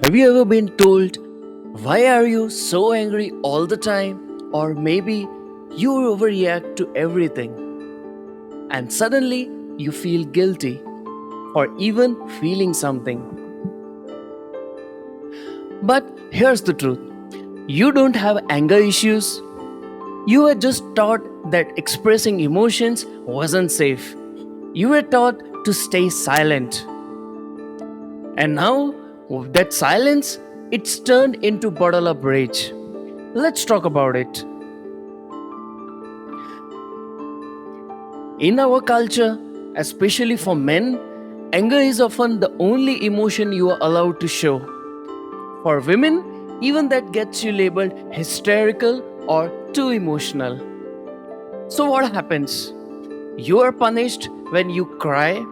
Have you ever been told, why are you so angry all the time? Or maybe you overreact to everything and suddenly you feel guilty for even feeling something. But here's the truth, you don't have anger issues. You were just taught that expressing emotions wasn't safe. You were taught to stay silent. And now, that silence, it's turned into bottle up rage. Let's talk about it. In our culture, especially for men, anger is often the only emotion you are allowed to show. For women, even that gets you labeled hysterical or too emotional. So, what happens? You are punished when you cry,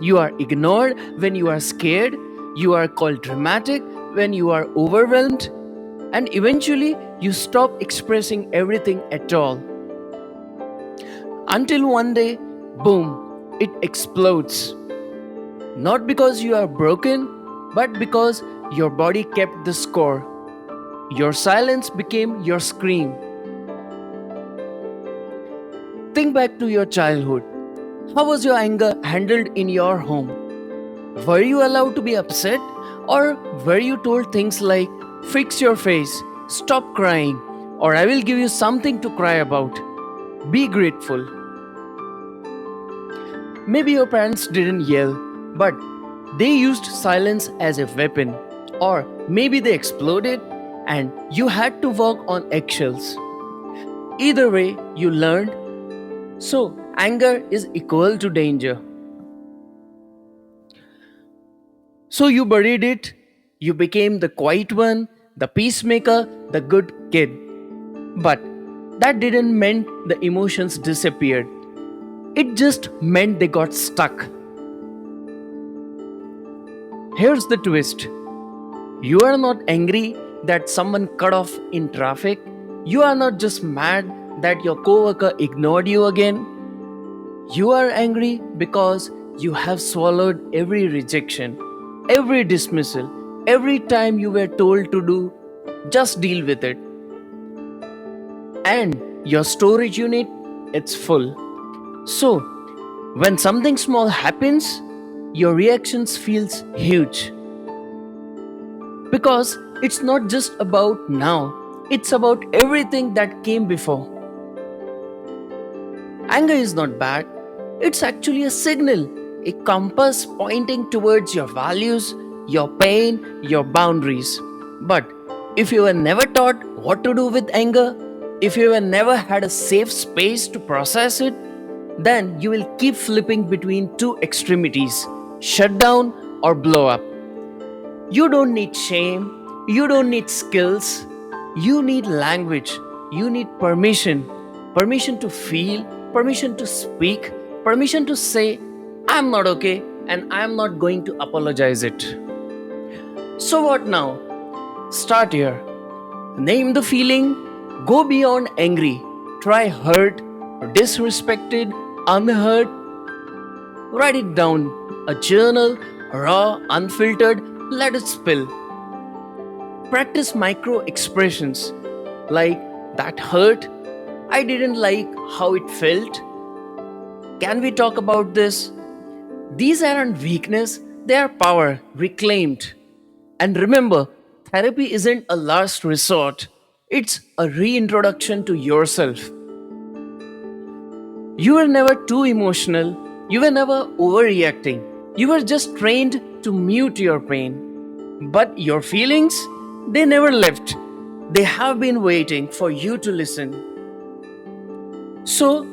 you are ignored when you are scared, you are called dramatic when you are overwhelmed, and eventually you stop expressing everything at all. Until one day, boom, it explodes. Not because you are broken, but because your body kept the score. Your silence became your scream. Think back to your childhood. How was your anger handled in your home? Were you allowed to be upset? Or were you told things like, fix your face, stop crying, or I will give you something to cry about? Be grateful. Maybe your parents didn't yell, but they used silence as a weapon. Or maybe they exploded and you had to walk on eggshells. Either way, you learned. So, anger is equal to danger. So, you buried it. You became the quiet one, the peacemaker, the good kid. But that didn't mean the emotions disappeared. It just meant they got stuck. Here's the twist. You are not angry that someone cut off in traffic. You are not just mad that your coworker ignored you again. You are angry because you have swallowed every rejection, every dismissal, every time you were told to do, just deal with it. And your storage unit, it's full. So, when something small happens, your reactions feels huge because it's not just about now, it's about everything that came before. Anger is not bad, it's actually a signal, a compass pointing towards your values, your pain, your boundaries. But if you were never taught what to do with anger, if you were never had a safe space to process it, then you will keep flipping between two extremities, shut down or blow up. You don't need shame, you don't need skills, you need language, you need permission. Permission to feel, permission to speak, permission to say, I'm not okay and I'm not going to apologize it. So, what now? Start here. Name the feeling, go beyond angry, try hurt, disrespected, unheard, write it down. A journal, raw, unfiltered, let it spill. Practice micro expressions like that hurt, I didn't like how it felt. Can we talk about this? These aren't weakness, they are power reclaimed. And remember, therapy isn't a last resort, it's a reintroduction to yourself. You were never too emotional, you were never overreacting. You were just trained to mute your pain. But your feelings, they never left. They have been waiting for you to listen. So,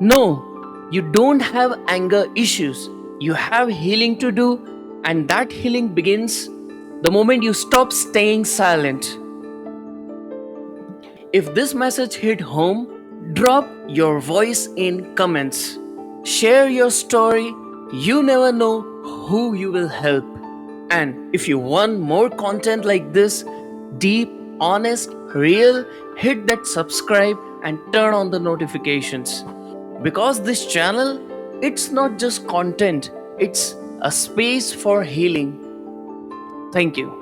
no, you don't have anger issues. You have healing to do, and that healing begins the moment you stop staying silent. If this message hit home, drop your voice in comments. Share your story. You never know who you will help. And if you want more content like this, deep, honest, real, hit that subscribe and turn on the notifications. Because this channel, it's not just content, it's a space for healing. Thank you.